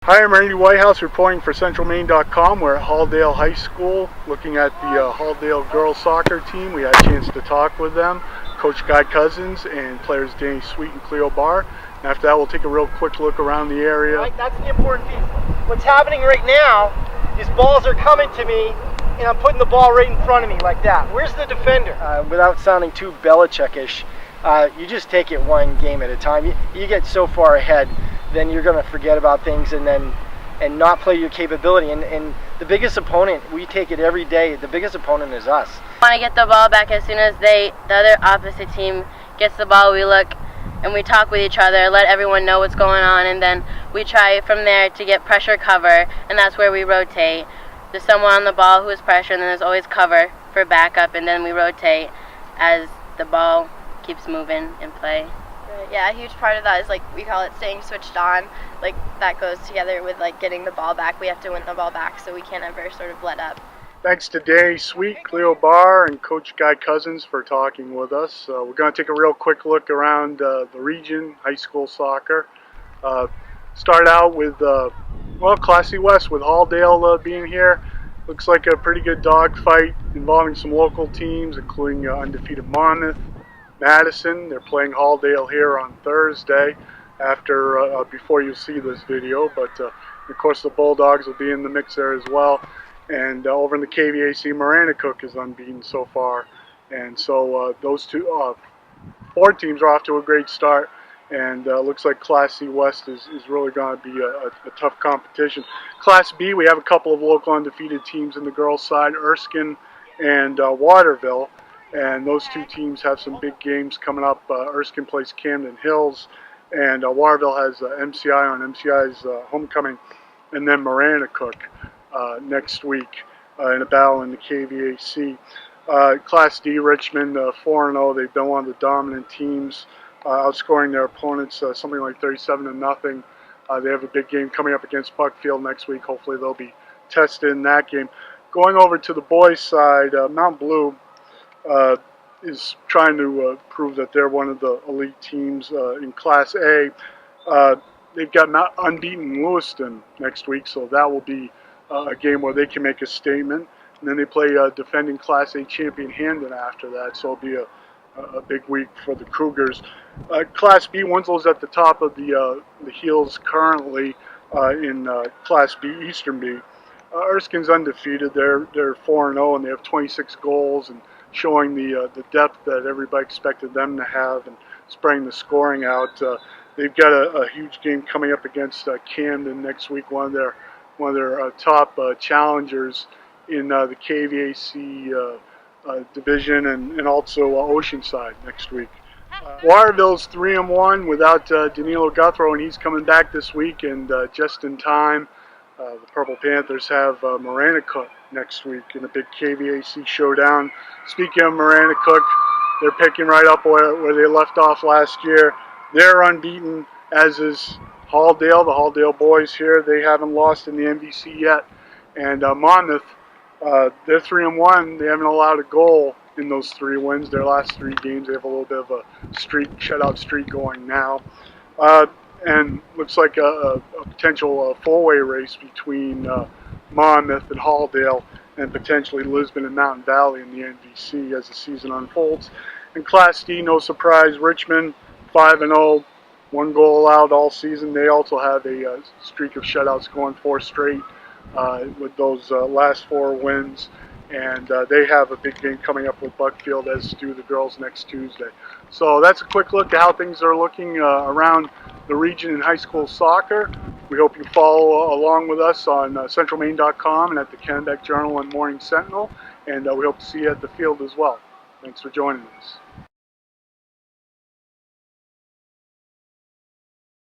Hi, I'm Randy Whitehouse reporting for CentralMaine.com. We're at Halldale High School looking at the Halldale girls soccer team. We had a chance to talk with them, Coach Guy Cousins and players Danny Sweet and Cleo Barr. And after that, we'll take a real quick look around the area. Right, that's the important piece. What's happening right now is balls are coming to me and I'm putting the ball right in front of me like that. Where's the defender? Without sounding too Belichick-ish, you just take it one game at a time. You get so far ahead, then you're going to forget about things and not play your capability. And the biggest opponent, we take it every day, the biggest opponent is us. Want to get the ball back as soon as the other opposite team gets the ball. We look and we talk with each other, let everyone know what's going on, and then we try from there to get pressure cover, and that's where we rotate. There's someone on the ball who is pressure, and then there's always cover for backup, and then we rotate as the ball keeps moving in play. Yeah, a huge part of that is, like, we call it staying switched on. Like, that goes together with, like, getting the ball back. We have to win the ball back, so we can't ever sort of let up. Thanks to Danny Sweet, Cleo Barr, and Coach Guy Cousins for talking with us. We're going to take a real quick look around the region, high school soccer. Start out with, Class C West with Halldale being here. Looks like a pretty good dogfight involving some local teams, including undefeated Monmouth, Madison. They're playing Halldale here on Thursday before you see this video, but of course the Bulldogs will be in the mix there as well. And over in the KVAC, Maranacook is unbeaten so far, and so those four teams are off to a great start, and looks like Class C West is really going to be a tough competition. Class B, we have a couple of local undefeated teams in the girls' side, Erskine and Waterville. And those two teams have some big games coming up. Erskine plays Camden Hills, and Waterville has MCI on MCI's homecoming, and then Maranacook next week in a battle in the KVAC. Class D, Richmond, 4-0. They've been one of the dominant teams, outscoring their opponents something like 37-0. They have a big game coming up against Buckfield next week. Hopefully they'll be tested in that game. Going over to the boys' side, Mount Blue is trying to prove that they're one of the elite teams in Class A. They've got unbeaten Lewiston next week, so that will be a game where they can make a statement. And then they play defending Class A champion Hamden after that, so it'll be a big week for the Cougars. Class B, Winslow's at the top of the heels currently in Class B, Eastern B. Erskine's undefeated. They're 4-0 and they have 26 goals and showing the depth that everybody expected them to have and spreading the scoring out. They've got a huge game coming up against Camden next week, one of their top challengers in the KVAC division, and also Oceanside next week. Waterville's 3-1 without Danilo Guthrow, and he's coming back this week, and just in time. The Purple Panthers have Maranacook next week in a big KVAC showdown. Speaking of Maranacook, they're picking right up where they left off last year. They're unbeaten, as is Halldale, the Halldale boys here. They haven't lost in the MVC yet. And Monmouth, they're 3-1. They haven't allowed a goal in those 3 wins. Their last 3 games, they have a little bit of a shutout streak going now. And looks like a potential four-way race between Monmouth and Halldale, and potentially Lisbon and Mountain Valley in the NVC as the season unfolds. In Class D, no surprise, Richmond 5-0, 1 goal allowed all season. They also have a streak of shutouts going 4 straight with those last 4 wins. And they have a big game coming up with Buckfield, as do the girls next Tuesday. So that's a quick look at how things are looking around the region in high school soccer. We hope you follow along with us on CentralMaine.com and at the Kennebec Journal and Morning Sentinel. And we hope to see you at the field as well. Thanks for joining us.